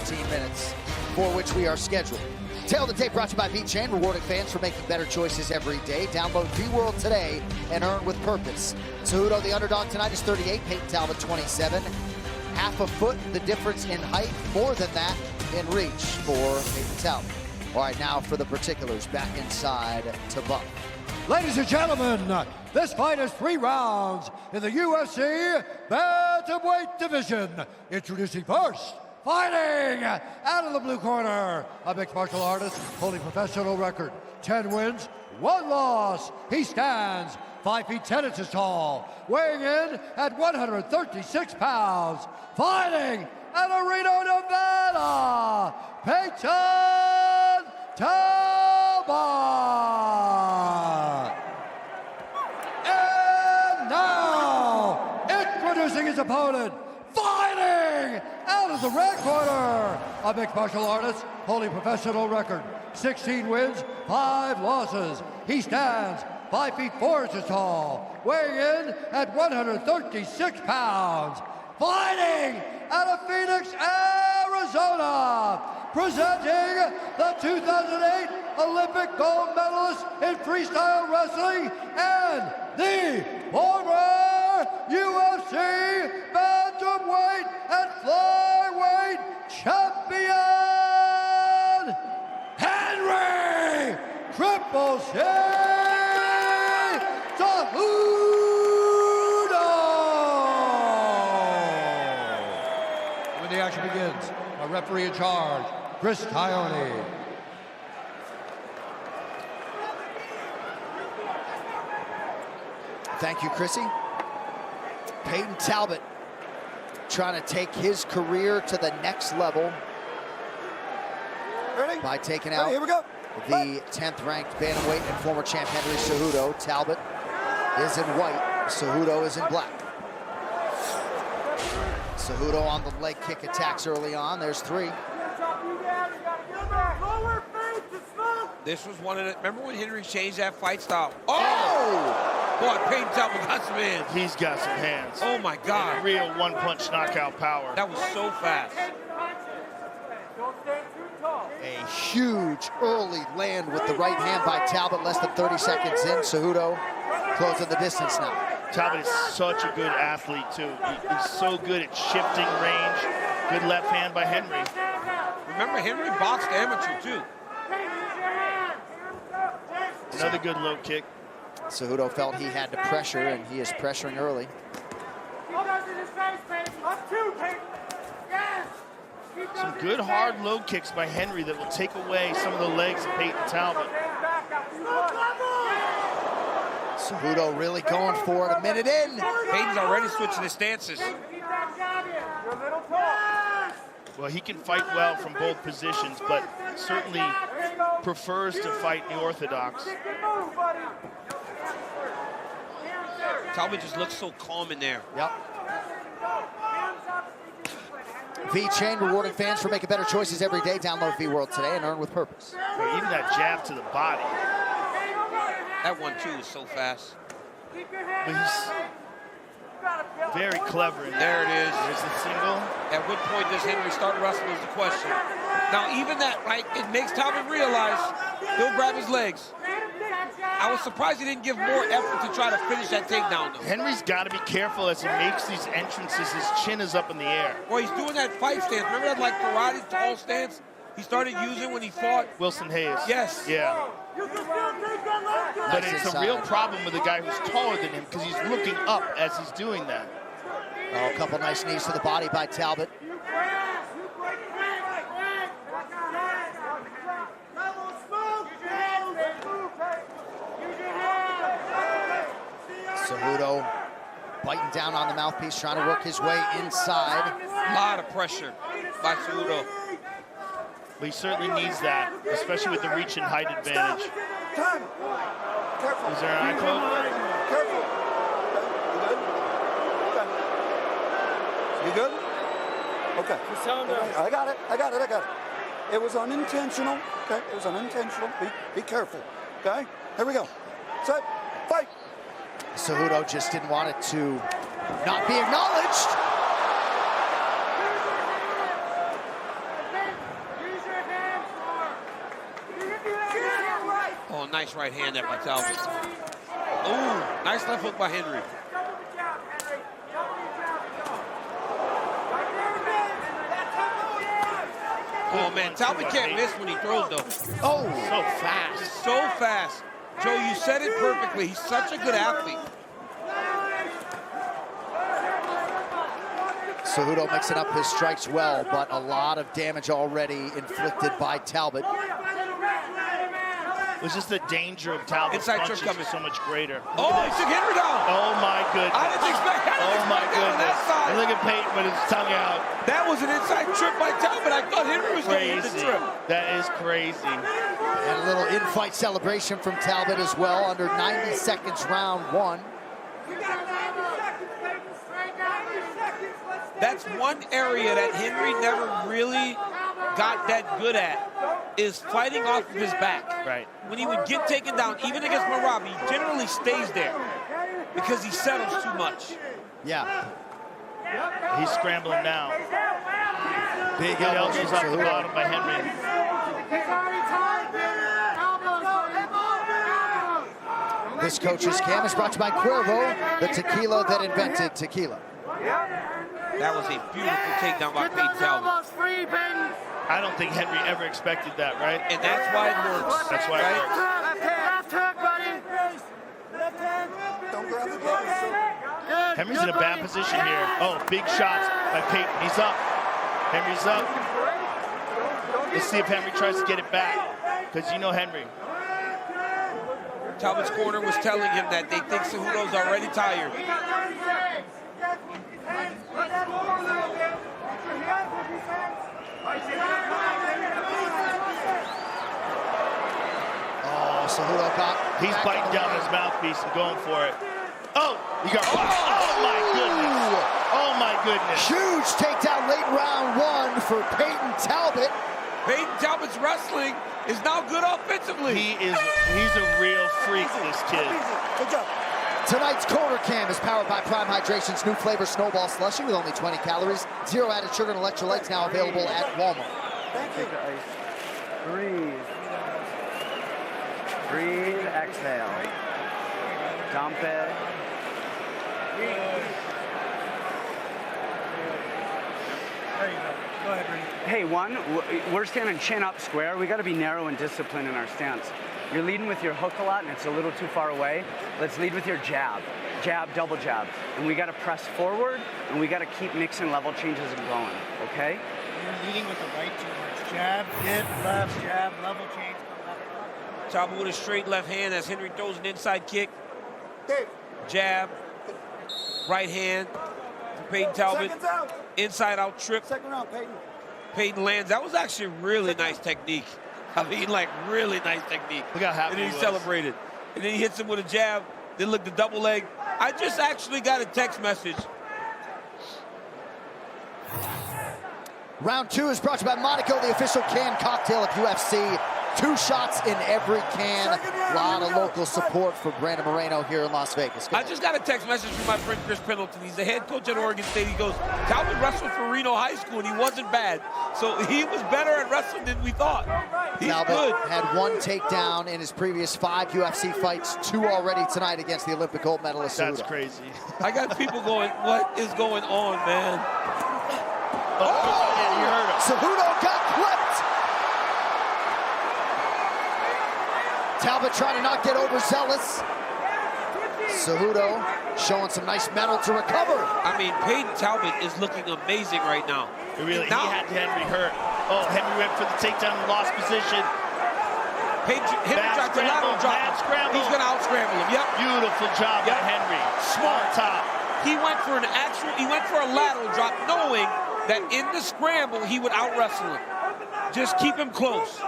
15 minutes for which we are scheduled. Tail the Tape brought to you by Payton, rewarding fans for making better choices every day. Download V-World today and earn with purpose. Cejudo, the underdog tonight, is 38. Payton, Talbott, 27. Half a foot, the difference in height. More than that in reach for Payton Talbott. All right, now for the particulars. Back inside to Buck. Ladies and gentlemen, this fight is 3 rounds in the UFC Bantamweight division. Introducing first, fighting out of the blue corner, a mixed martial artist holding professional record, 10 wins, 1 loss. He stands 5 feet 10 inches tall, weighing in at 136 pounds, fighting out of Reno, Nevada, Payton Talbott. And now, introducing his opponent, fighting out of the red corner, a mixed martial artist holding professional record, 16 wins, 5 losses. He stands 5 feet 4 inches tall, weighing in at 136 pounds, fighting out of Phoenix, Arizona, presenting the 2008 Olympic gold medalist in freestyle wrestling and the former UFC bantamweight and flyweight champion, Henry Triple C Cejudo. When the action begins, a referee in charge, Chris Tyone. Thank you, Chrissy. Payton Talbott trying to take his career to the next level. Ready? By taking out Here we go. the 10th ranked bantamweight and former champ Henry Cejudo. Talbott is in white, Cejudo is in black. Cejudo on the leg kick attacks early on. There's 3. This was one of the, remember when Henry changed that fight style? Oh! Boy, Payton Talbott got some hands. He's got some hands. Oh my God. Real one-punch knockout power. That was so fast. A huge early land with the right hand by Talbott, less than 30 seconds in. Cejudo closing the distance now. Talbott is such a good athlete, too. He's so good at shifting range. Good left hand by Henry. Remember, Henry boxed amateur, too. Another good low kick. Cejudo felt he had to pressure, and he is pressuring early. Some good hard low kicks by Henry that will take away some of the legs of Payton Talbott. Cejudo really going for it a minute in. Payton's already switching his stances. Well, he can fight well from both positions, but certainly prefers to fight the orthodox. Talbott just looks so calm in there. Yep. V-Chain, rewarding fans for making better choices every day. Download V-World today and earn with purpose. Well, even that jab to the body. That one, too, is so fast. But he's very clever. There it is. There's the single. At what point does Henry start wrestling is the question. Now, even that, right, it makes Talbott realize he'll grab his legs. I was surprised he didn't give more effort to try to finish that takedown, though. Henry's got to be careful as he makes these entrances. His chin is up in the air. Well, he's doing that fight stance. Remember that, like, karate tall stance he started using when he fought? Wilson Hayes. Yes. Yeah. But it's a real problem with a guy who's taller than him because he's looking up as he's doing that. Oh, a couple nice knees to the body by Talbott. Cejudo biting down on the mouthpiece, trying to work his way inside. A lot of pressure by Cejudo. But he certainly needs that, especially with the reach and height advantage. Time. Careful. Is there an eye poke? Careful. You good? Okay. You good? Okay. I got it. It was unintentional. Okay. It was unintentional. Be careful. Okay. Here we go. Set. Fight. Cejudo just didn't want it to not be acknowledged. nice right hand there by Talbott. Ooh, nice left hook by Henry. Oh, man, Talbott can't miss when he throws, though. Oh, So fast. So fast. Joe, you said it perfectly. He's such a good athlete. Cejudo mixing up his strikes well, but a lot of damage already inflicted by Talbott. It was just the danger of Talbot's Inside punches choke coming. is so much greater. Oh, he took Henry down. Oh my goodness. I didn't expect that. Oh my On that goodness. side. And look at Payton with his tongue out. That was an inside trip by Talbot. I thought Henry was going to hit the Crazy. trip. That is crazy. And a little in-fight celebration from Talbot as well, under 90 seconds, round one. That's one area that Henry never really got that good at, is fighting off of his back. Right. When he would get taken down, even against Marabi, he generally stays there because he settles too much. Yeah, He's scrambling now. big Good elbows elbows from off the Cejudo. bottom by Henry. This coach's cam is brought to you by Cuervo, the tequila that invented tequila. That was a beautiful takedown by Payton Talbot. I don't think Henry ever expected that, right? And that's why it works. That's why it works. Don't grab the glove. Henry's in a bad position here. Oh, big shots by Payton. He's up. Henry's up. Let's see if Henry tries to get it back, because you know Henry. Talbot's corner was telling him that they think Cejudo's already tired. Oh, Cejudo got... He's back biting in the down ring. his mouthpiece and going for it. Oh, he got rocked. Oh my goodness. Oh my goodness. Huge takedown late round one for Payton Talbot. Payton Talbot's wrestling is now good offensively. He's a real freak, this kid. Good job. Tonight's Corner Cam is powered by Prime Hydration's new flavor Snowball Slushie with only 20 calories, 0 added sugar and electrolytes, now available at Walmart. Thank you. Breathe. Breathe, exhale. Dump it. There you go. Go ahead, Rudy. Hey, we're standing chin up square. We got to be narrow and disciplined in our stance. You're leading with your hook a lot and it's a little too far away. Let's lead with your jab. Jab, double jab. And we got to press forward and we got to keep mixing level changes and going, okay? You're leading with the right too much. Jab, hit, left, jab, level change, come left. Talbot with a straight left hand as Henry throws an inside kick. Dave, Jab, right hand for Payton Talbot. seconds out. Inside out trip. Second round, Payton. Payton lands. That was actually really nice technique. I mean, like, really nice technique. Look how happy And then he he was. celebrated. And then he hits him with a jab. Then look, the double leg. I just actually got a text message. Round two is brought to you by Monaco, the official canned cocktail of UFC. 2 shots in every can. A lot of local support for Brandon Moreno here in Las Vegas. Go I ahead. just got a text message from my friend Chris Pendleton. He's the head coach at Oregon State. He goes, Talbot wrestled for Reno High School, and he wasn't bad. So he was better at wrestling than we thought. He's Talbot good. had 1 takedown in his previous 5 UFC fights, 2 already tonight against the Olympic gold medalist That's Cejudo. crazy. I got people going, what is going on, man? Yeah, you heard him. Cejudo got clipped. Talbot trying to not get overzealous. Cejudo showing some nice metal to recover. I mean, Payton Talbot is looking amazing right now. Really, he Now- had Henry hurt. Oh, Henry went for the takedown and lost position. Henry Bad dropped the lateral scramble, drop. bad scramble. He's gonna out-scramble him, yep. Beautiful job by Yep. Henry. Smart. On top. He went for a lateral drop, knowing that in the scramble, he would out-wrestle him. Just keep him close.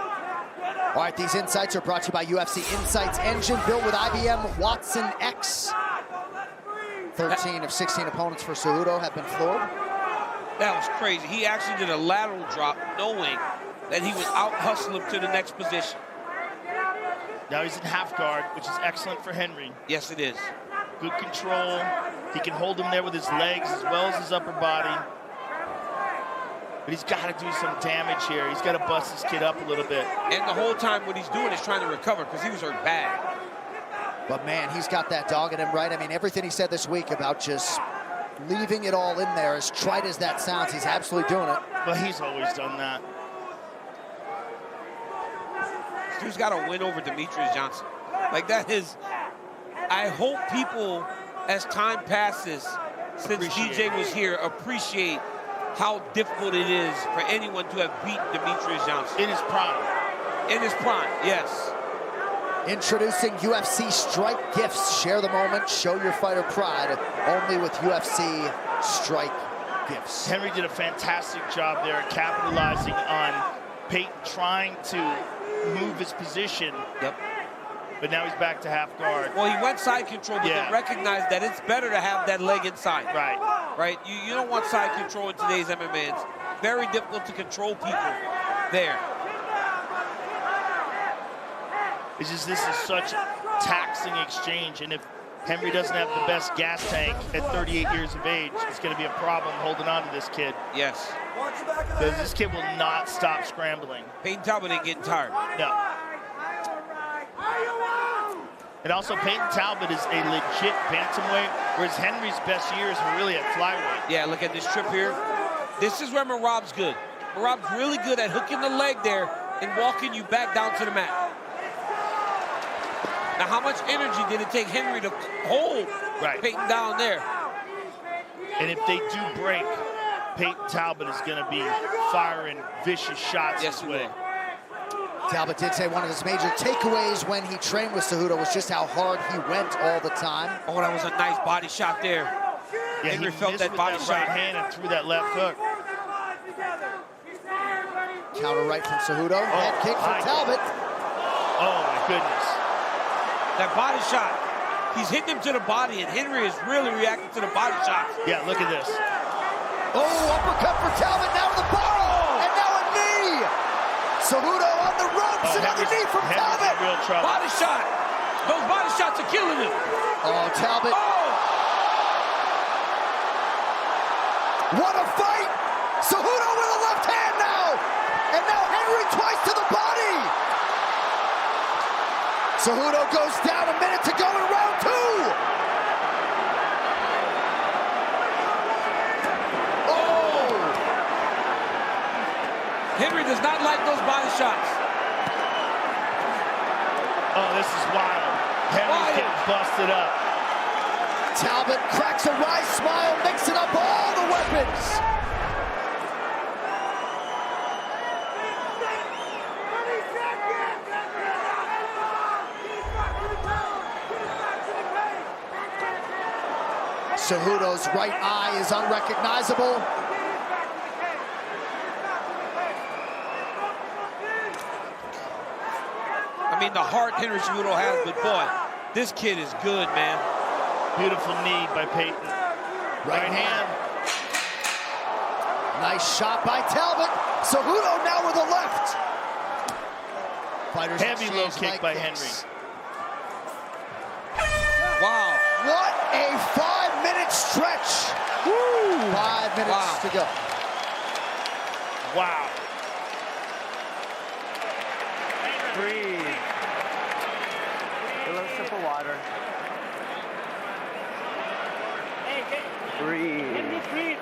All right, these insights are brought to you by UFC Insights Engine, built with IBM Watson X. 13 of 16 opponents for Cejudo have been floored. That was crazy. He actually did a lateral drop, knowing that he would out-hustle him to the next position. Now he's in half guard, which is excellent for Henry. Yes, it is. Good control. He can hold him there with his legs as well as his upper body. But he's got to do some damage here. He's got to bust this kid up a little bit. And the whole time what he's doing is trying to recover because he was hurt bad. But man, he's got that dog in him, right? I mean, everything he said this week about just leaving it all in there, as trite as that sounds, he's absolutely doing it. But he's always done that. This dude's got to win over Demetrius Johnson. Like, that is, I hope people, as time passes, since DJ was here, appreciate how difficult it is for anyone to have beaten Demetrius Johnson. In his prime. In his prime, yes. Introducing UFC Strike Gifts. Share the moment, show your fighter pride, only with UFC Strike Gifts. Henry did a fantastic job there capitalizing on Payton trying to move his position. Yep. But now he's back to half guard. Well, he went side control, but then recognized that it's better to have that leg inside. Right. Right? You don't want side control in today's MMA. It's very difficult to control people there. It's just, this is such a taxing exchange, and if Henry doesn't have the best gas tank at 38 years of age, it's going to be a problem holding on to this kid. Yes. Because this kid will not stop scrambling. Payton Talbott ain't getting tired. No. And also, Payton Talbott is a legit bantamweight, whereas Henry's best years were really at flyweight. Yeah, look at this trip here. This is where Merab's good. Merab's really good at hooking the leg there and walking you back down to the mat. Now, how much energy did it take Henry to hold Payton down there? And if they do break, Payton Talbott is going to be firing vicious shots this way. Talbot did say one of his major takeaways when he trained with Cejudo was just how hard he went all the time. Oh, that was a nice body shot there. Yeah, Henry he felt missed that with body that shot. right hand and threw that left hook. Counter right from Cejudo. Head kick from Talbot. Oh, my goodness. That body shot. He's hitting him to the body, and Henry is really reacting to the body shots. Yeah, look at this. Oh, uppercut for Talbot, now to the body, and now a knee. Cejudo on the ropes, another knee from Talbot. In real trouble. Body shot. Those body shots are killing him. Oh, Talbot. Oh. What a fight. Cejudo with a left hand now. And now Henry twice to the body. Cejudo goes down, a minute to go in round two. Oh! Henry does not like those body shots. Oh, this is wild. Henry's getting busted up. Talbot cracks a wry smile, mixing up all the weapons. Cejudo's right eye is unrecognizable. I mean, the heart Henry Cejudo has, but boy, this kid is good, man. Beautiful knee by Payton. Right hand. Nice shot by Talbot. Cejudo now with a left. Fighters heavy low kick like by this. Henry. Wow. What a 5-minute stretch. Woo. 5 minutes to go. Wow. Breathe. A little sip of water. Breathe. Breathe.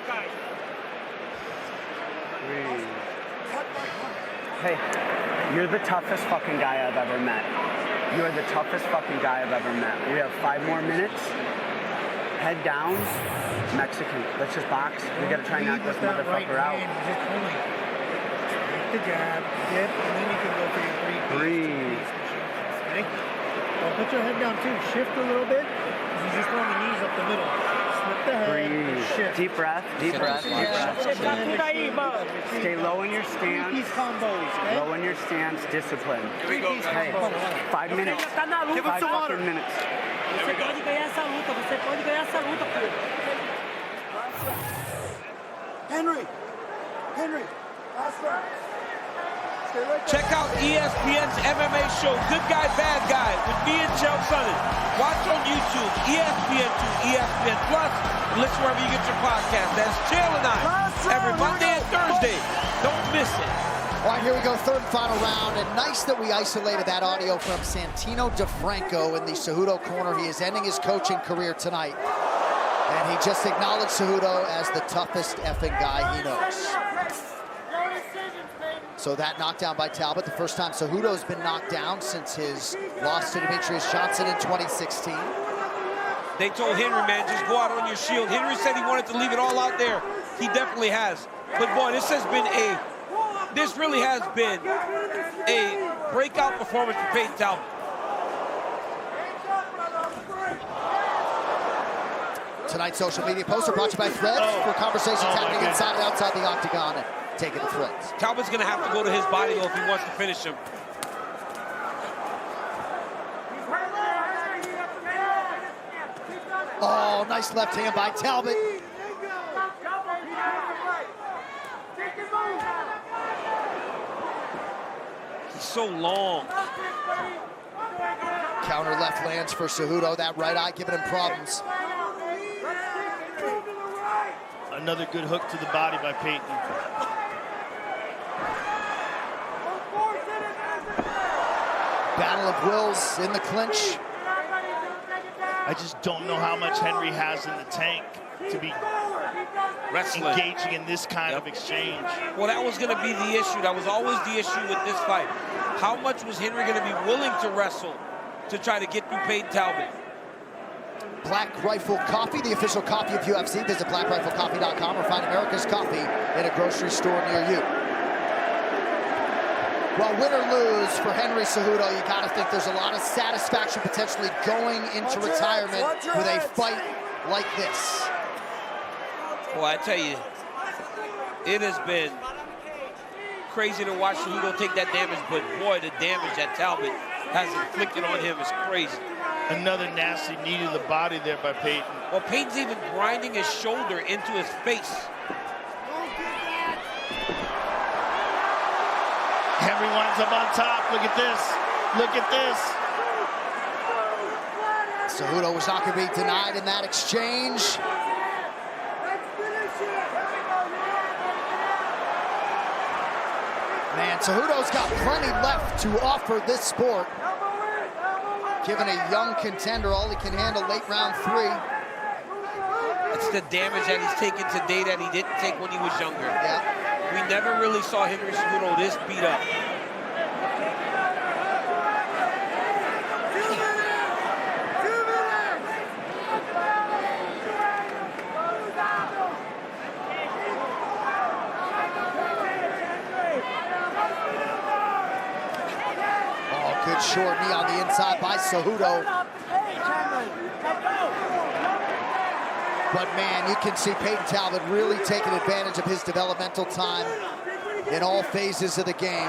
Hey, you're the toughest fucking guy I've ever met. You are the toughest fucking guy I've ever met. We have 5 more minutes. Head down. Mexican. Let's just box. We gotta try and knock this motherfucker out. Just only take the jab, dip, and then you can go for your Breathe. Okay? Well, put your head down too. Shift a little bit. You just want the knees up the middle. Slip the head. Breathe. Shift. Deep breath. Deep breath. Deep breath. Stay low in your stance. These combos, okay? Low in your stance. Discipline. Here we go. Hey, 5 minutes. Give him some water. 5 minutes. Você pode ganhar essa luta, você pode ganhar essa luta, pô. Henry! Henry! Last round. Check out ESPN's MMA show, Good Guy, Bad Guy, with me and Chael Sonnen. Watch on YouTube, ESPN2, ESPN Plus, and listen wherever you get your podcast. That's Chael and I, every Monday and Thursday. Don't miss it. All right, here we go, third and final round, and nice that we isolated that audio from Santino DeFranco in the Cejudo corner. He is ending his coaching career tonight, and he just acknowledged Cejudo as the toughest effing guy he knows. So that knockdown by Talbot, the first time Cejudo's been knocked down since his loss to Demetrius Johnson in 2016. They told Henry, man, just go out on your shield. Henry said he wanted to leave it all out there. He definitely has. But boy, this really has been a breakout performance for Payton Talbot. Tonight's social media poster brought to you by Threads for conversations happening inside and outside the octagon. Taking the Threads. Talbot's gonna have to go to his body though if he wants to finish him. Oh, nice left hand by Talbot. He's so long. Counter left lands for Cejudo. That right eye giving him problems. Another good hook to the body by Payton. Battle of wills in the clinch. I just don't know how much Henry has in the tank to be engaging in this kind of exchange. Well, that was going to be the issue. That was always the issue with this fight. How much was Henry going to be willing to wrestle to try to get through Payton Talbot? Black Rifle Coffee, the official coffee of UFC. Visit blackriflecoffee.com or find America's Coffee in a grocery store near you. Well, win or lose for Henry Cejudo, you gotta think there's a lot of satisfaction potentially going into retirement with a fight like this. Well, I tell you, it has been crazy to watch Cejudo take that damage, but boy, the damage that Talbot has inflicted on him is crazy. Another nasty knee to the body there by Payton. Well, Payton's even grinding his shoulder into his face. Henry winds up on top. Look at this. Look at this. Cejudo was not going to be denied in that exchange. Man, Cejudo's got plenty left to offer this sport. Giving a young contender all he can handle late round 3. It's the damage that he's taken today that he didn't take when he was younger. Yeah. We never really saw Henry Cejudo this beat up. Oh, good short knee on the inside by Cejudo. But man, you can see Payton Talbot really taking advantage of his developmental time in all phases of the game.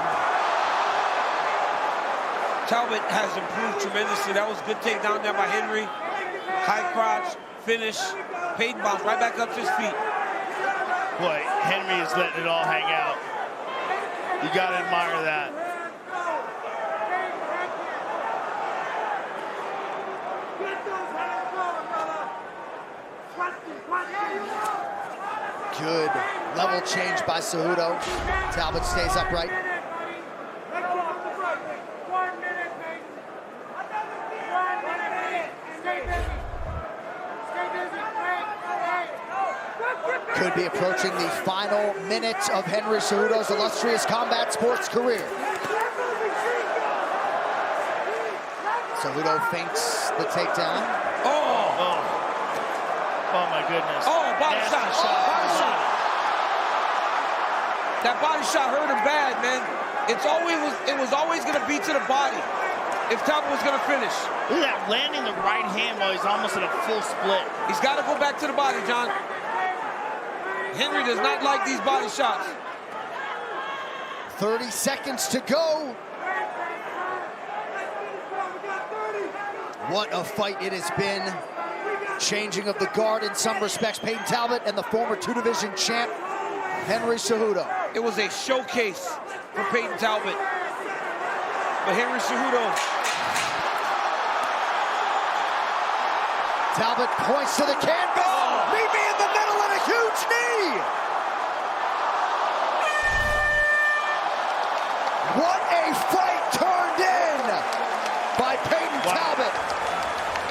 Talbot has improved tremendously. That was a good takedown there by Henry. High crotch, finish. Payton bounced right back up to his feet. Boy, Henry is letting it all hang out. You gotta admire that. Good level change by Cejudo. Talbot stays upright. Could be approaching the final minute of Henry Cejudo's illustrious combat sports career. Cejudo feints the takedown. Oh my goodness. Oh, body shot. Body shot. That body shot hurt him bad, man. It was always going to be to the body if Talbot was going to finish. Look at that, landing the right hand while he's almost at a full split. He's got to go back to the body, John. Henry does not like these body shots. 30 seconds to go. What a fight it has been. Changing of the guard in some respects. Payton Talbot and the former 2-division champ, Henry Cejudo. It was a showcase for Payton Talbott. But Henry Cejudo. Talbott points to the canvas. Oh. Meet me in the middle and a huge knee. What a fight turned in by Payton Talbott.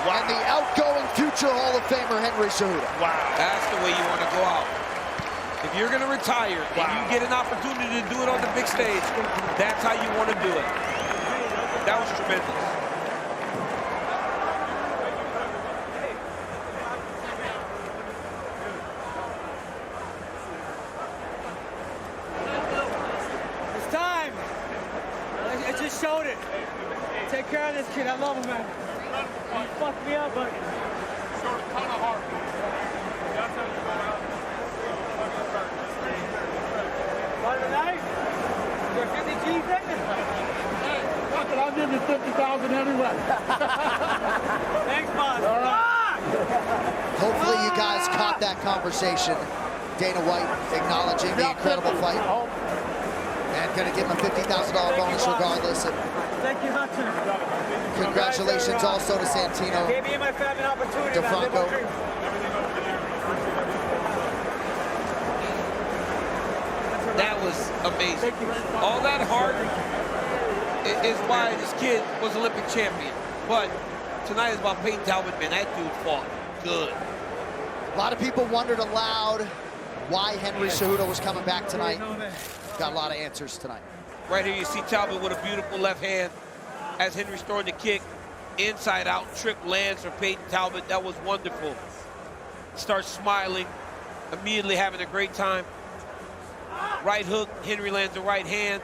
Wow. And the outgoing future Hall of Famer Henry Cejudo. Wow. That's the way you want to go out. If you're going to retire and you get an opportunity to do it on the big stage, that's how you want to do it. That was tremendous. It's time. I just showed it. Take care of this kid. I love him, man. He fucked me up, but... Want a knife? Is there 50 G's in it? Hey, fuck it. I'll give you 50,000 anyway. Thanks, boss. All right. Hopefully you guys caught that conversation. Dana White acknowledging the incredible fight. And gonna give him a $50,000 bonus regardless. And Thank you much. congratulations also to Santino. Gave me and my family an opportunity. DeFranco. That was amazing. All that heart is why this kid was Olympic champion. But tonight is about Payton Talbott, man. That dude fought good. A lot of people wondered aloud why Henry Cejudo was coming back tonight. Got a lot of answers tonight. Right here you see Talbot with a beautiful left hand as Henry's throwing the kick inside out. Trip lands for Payton Talbot. That was wonderful. Starts smiling, immediately having a great time. Right hook, Henry lands the right hand.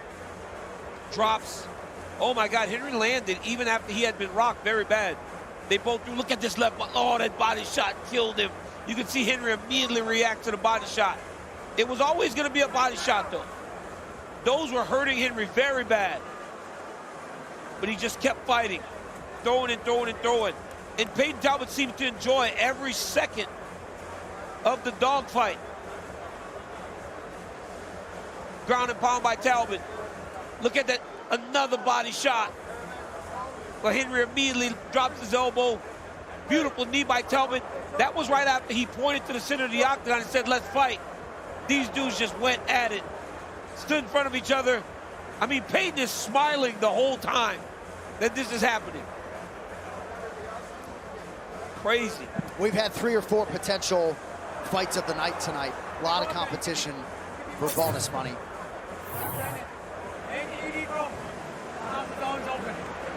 Drops. Oh my God, Henry landed even after he had been rocked very bad. They both do. Look at this left. Oh, that body shot killed him. You can see Henry immediately react to the body shot. It was always going to be a body shot, though. Those were hurting Henry very bad. But he just kept fighting. Throwing and throwing and throwing. And Payton Talbot seemed to enjoy every second of the dogfight. Ground and pound by Talbot. Look at that, another body shot. But Henry immediately drops his elbow. Beautiful knee by Talbot. That was right after he pointed to the center of the octagon and said, let's fight. These dudes just went at it. Stood in front of each other. I mean, Payton is smiling the whole time that this is happening. Crazy. We've had 3 or 4 potential fights of the night tonight. A lot of competition for bonus money.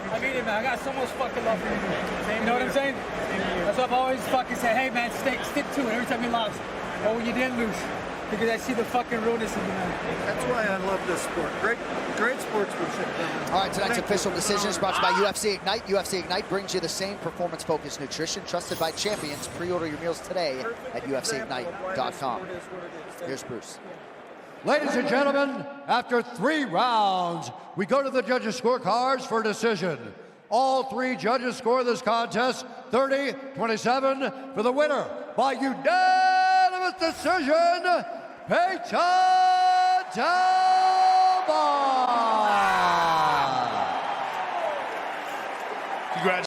I mean it, man. I got so much fucking love for you. You know what I'm saying? That's why I've always fucking said, hey, man, stick to it every time you lost. Or when you didn't lose. Because I see the fucking realness in you, man. That's why I love this sport. Great sportsmanship. All right, tonight's official decision is brought to you by UFC Ignite. UFC Ignite brings you the same performance-focused nutrition trusted by champions. Pre-order your meals today at UFCignite.com. Here's Bruce. Ladies and gentlemen, after 3 rounds, we go to the judges' scorecards for decision. All 3 judges score this contest 30-27 for the winner by unanimous decision, Payton Talbott.